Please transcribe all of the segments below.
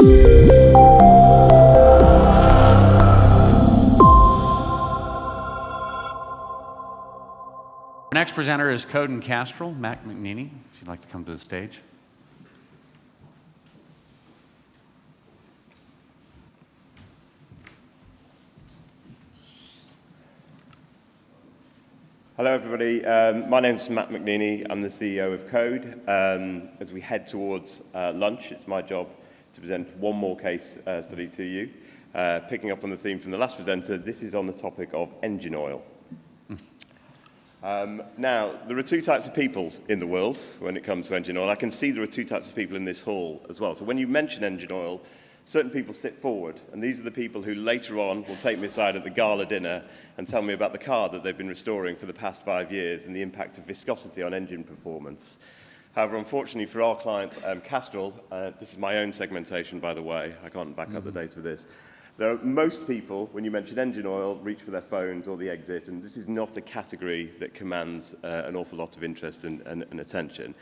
Our next presenter is Code and Castrol, McNeany, if you'd like to come to the stage. Hello, everybody. My name's Matt McNeany. I'm the CEO of Code. As we head towards lunch, it's my job to present one more case study to you. Picking up on the theme from the last presenter, this is on the topic of engine oil. Now, there are two types of people in the world when it comes to engine oil. I can see there are two types of people in this hall as well. So when you mention engine oil, certain people sit forward, and these are the people who later on will take me aside at the gala dinner and tell me about the car that they've been restoring for the past 5 years and the impact of viscosity on engine performance. However, unfortunately for our client, Castrol, this is my own segmentation, by the way. I can't back up the data with this. Most people, when you mention engine oil, reach for their phones or the exit, and this is not a category that commands an awful lot of interest and attention.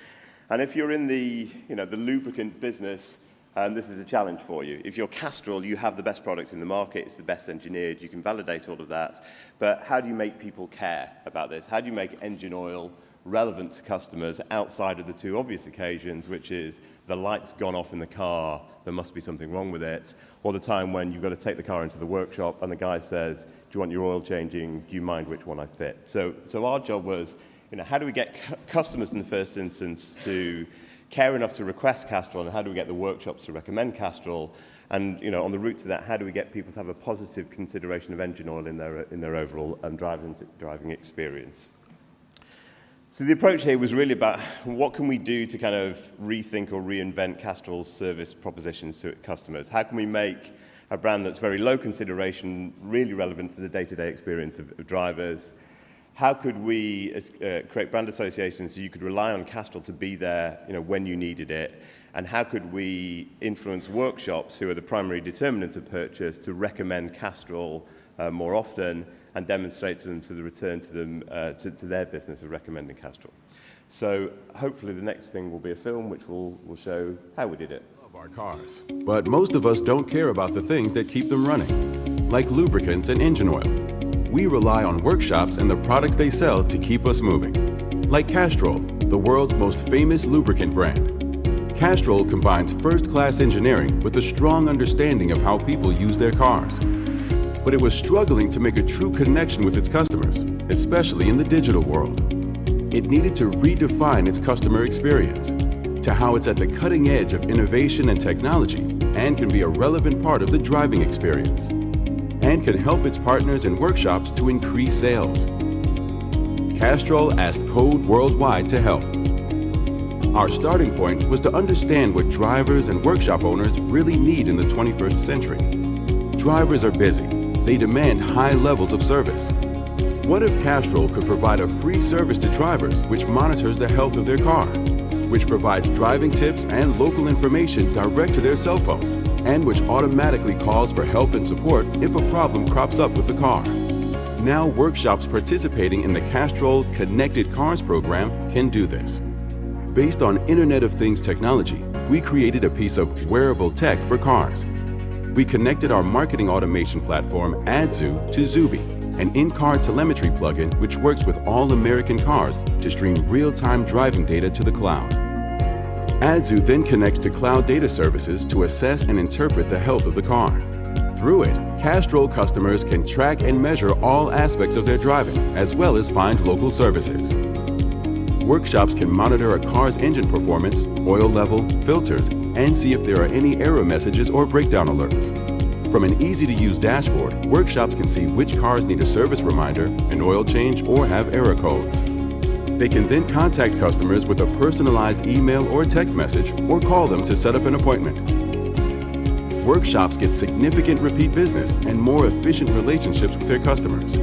And if you're in the lubricant business, this is a challenge for you. If you're Castrol, you have the best product in the market, it's the best engineered, you can validate all of that, but how do you make people care about this? How do you make engine oil relevant to customers outside of the two obvious occasions, which is the light's gone off in the car, there must be something wrong with it, or the time when you've got to take the car into the workshop and the guy says, do you want your oil changing, do you mind which one I fit? So our job was, how do we get customers in the first instance to care enough to request Castrol, and how do we get the workshops to recommend Castrol? And on the route to that, how do we get people to have a positive consideration of engine oil in their overall driving experience? So the approach here was really about what can we do to kind of rethink or reinvent Castrol's service propositions to customers? How can we make a brand that's very low consideration really relevant to the day-to-day experience of drivers? How could we create brand associations so you could rely on Castrol to be there when you needed it? And how could we influence workshops, who are the primary determinants of purchase, to recommend Castrol more often and demonstrate to them to the return to them to their business of recommending Castrol? So hopefully the next thing will be a film which will show how we did it. Our cars. But most of us don't care about the things that keep them running, like lubricants and engine oil. We rely on workshops and the products they sell to keep us moving. Like Castrol, the world's most famous lubricant brand. Castrol combines first-class engineering with a strong understanding of how people use their cars. But it was struggling to make a true connection with its customers, especially in the digital world. It needed to redefine its customer experience to how it's at the cutting edge of innovation and technology and can be a relevant part of the driving experience, and can help its partners and workshops to increase sales. Castrol asked Code Worldwide to help. Our starting point was to understand what drivers and workshop owners really need in the 21st century. Drivers are busy. They demand high levels of service. What if Castrol could provide a free service to drivers which monitors the health of their car, which provides driving tips and local information direct to their cell phone, and which automatically calls for help and support if a problem crops up with the car? Now workshops participating in the Castrol Connected Cars program can do this. Based on Internet of Things technology, we created a piece of wearable tech for cars. We connected our marketing automation platform AdZoo to Zuby, an in-car telemetry plugin which works with all American cars to stream real-time driving data to the cloud. AdZoo then connects to cloud data services to assess and interpret the health of the car. Through it, Castrol customers can track and measure all aspects of their driving, as well as find local services. Workshops can monitor a car's engine performance, oil level, filters, and see if there are any error messages or breakdown alerts. From an easy-to-use dashboard, workshops can see which cars need a service reminder, an oil change, or have error codes. They can then contact customers with a personalized email or text message, or call them to set up an appointment. Workshops get significant repeat business and more efficient relationships with their customers.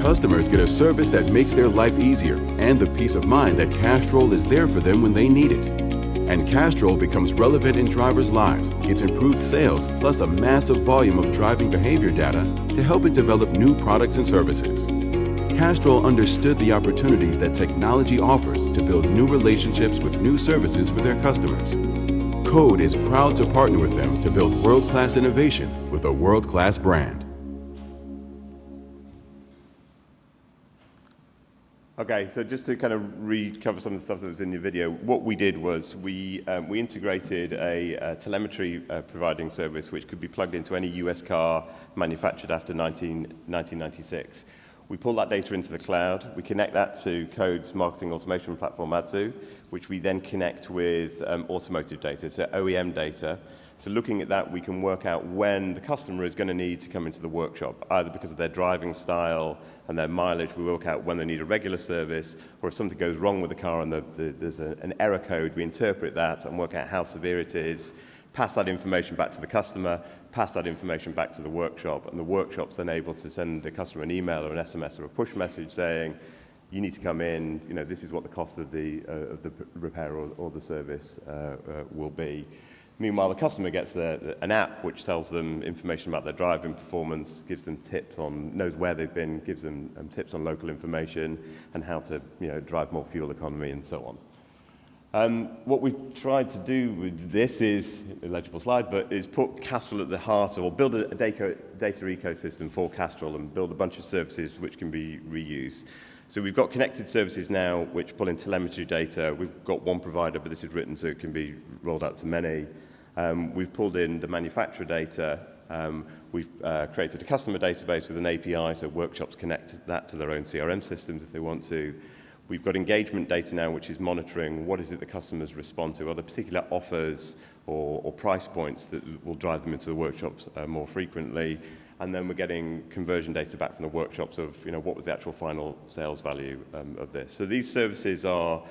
Customers get a service that makes their life easier and the peace of mind that Castrol is there for them when they need it. And Castrol becomes relevant in drivers' lives, gets improved sales, plus a massive volume of driving behavior data to help it develop new products and services. Castrol understood the opportunities that technology offers to build new relationships with new services for their customers. Code is proud to partner with them to build world-class innovation with a world-class brand. Okay, so just to kind of recover some of the stuff that was in your video, what we did was we integrated a telemetry providing service which could be plugged into any US car manufactured after 1996. We pull that data into the cloud, we connect that to Code's marketing automation platform, Adzu, which we then connect with automotive data, so OEM data. So looking at that, we can work out when the customer is going to need to come into the workshop, either because of their driving style and their mileage. We work out when they need a regular service, or if something goes wrong with the car and there's an error code, we interpret that and work out how severe it is, pass that information back to the customer, pass that information back to the workshop, and the workshop's then able to send the customer an email or an SMS or a push message saying, you need to come in, you know, this is what the cost of the repair or the service will be. Meanwhile, the customer gets an app which tells them information about their driving performance, gives them tips on, knows where they've been, gives them tips on local information and how to, you know, drive more fuel economy and so on. What we've tried to do with this is, a legible slide, but is put Castrol at the heart of, or build a data ecosystem for Castrol and build a bunch of services which can be reused. So we've got connected services now which pull in telemetry data. We've got one provider, but this is written so it can be rolled out to many. We've pulled in the manufacturer data. We've created a customer database with an API, so workshops connect that to their own CRM systems if they want to. We've got engagement data now, which is monitoring what is it the customers respond to, are there particular offers or price points that will drive them into the workshops more frequently. And then we're getting conversion data back from the workshops of, you know, what was the actual final sales value of this. So these services are,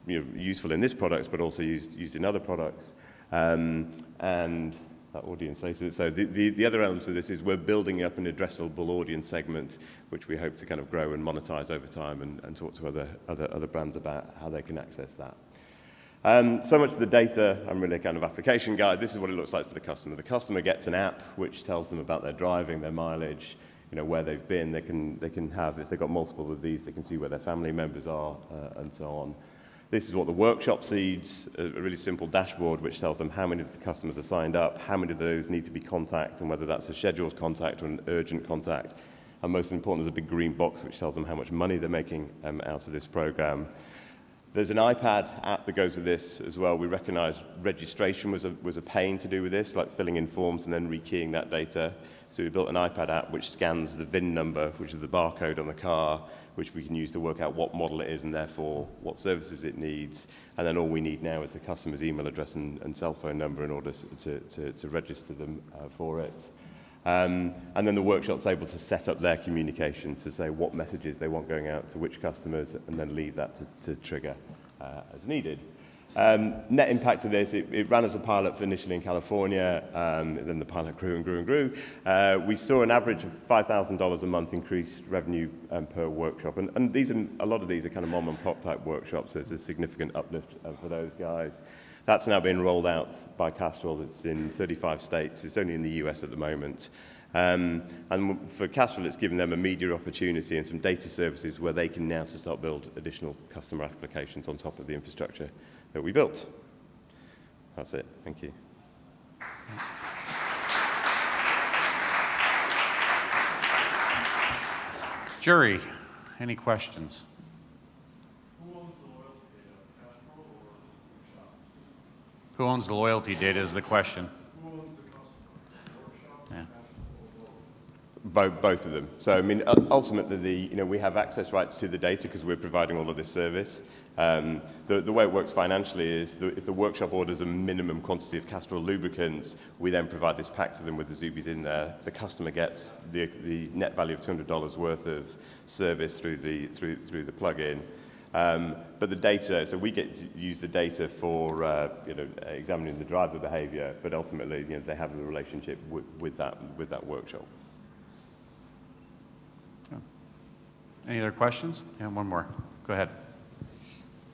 you know, useful in this product, but also used in other products. And that audience later. So the other elements of this is we're building up an addressable audience segment, which we hope to kind of grow and monetize over time and talk to other brands about how they can access that. So much of the data, I'm really a kind of application guide. This is what it looks like for the customer. The customer gets an app which tells them about their driving, their mileage, you know, where they've been. They can have, if they've got multiple of these, they can see where their family members are and so on. This is what the workshop sees, a really simple dashboard which tells them how many of the customers are signed up, how many of those need to be contact, and whether that's a scheduled contact or an urgent contact. And most important, there's a big green box which tells them how much money they're making out of this program. There's an iPad app that goes with this as well. We recognize registration was a pain to do with this, like filling in forms and then rekeying that data. So we built an iPad app which scans the VIN number, which is the barcode on the car, which we can use to work out what model it is and therefore what services it needs. And then all we need now is the customer's email address and cell phone number in order to register them for it. And then the workshop's able to set up their communication to say what messages they want going out to which customers and then leave that to trigger as needed. Net impact of this, it ran as a pilot initially in California, then the pilot grew and grew and grew. We saw an average of $5,000 a month increased revenue per workshop. And a lot of these are kind of mom and pop type workshops, so it's a significant uplift for those guys. That's now been rolled out by Castrol. It's in 35 states. It's only in the US at the moment. And for Castrol, it's given them a media opportunity and some data services where they can now start build additional customer applications on top of the infrastructure that we built. That's it. Thank you. Jury, any questions? Who owns the loyalty data is the question. Who owns the customer? Yeah. Both of them. So, I mean, ultimately, we have access rights to the data because we're providing all of this service. The way it works financially is if the workshop orders a minimum quantity of Castrol lubricants, we then provide this pack to them with the Zubies in there. The customer gets the net value of $200 worth of service through the plug-in. But the data, so we get to use the data for examining the driver behavior, but ultimately they have a relationship with that workshop. Any other questions? Yeah, one more. Go ahead.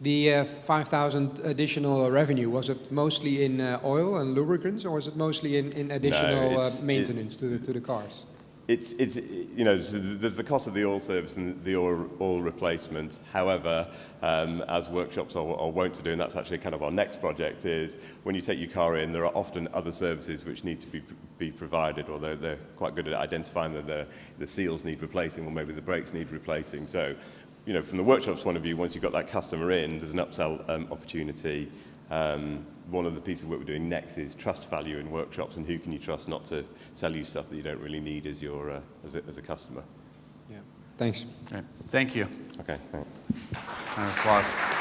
The 5,000 additional revenue, was it mostly in oil and lubricants, or was it mostly in additional maintenance to the cars? you know, so there's the cost of the oil service and the oil replacement. However, as workshops are wont to do, and that's actually kind of our next project, is when you take your car in, there are often other services which need to be provided, or they're quite good at identifying that the seals need replacing, or maybe the brakes need replacing. So, you know, from the workshop's point of view, once you've got that customer in, there's an upsell opportunity. One of the pieces of work we're doing next is trust value in workshops, and who can you trust not to sell you stuff that you don't really need as your as a customer. Yeah. Thanks. Great. Thank you. Okay, thanks. Round of applause.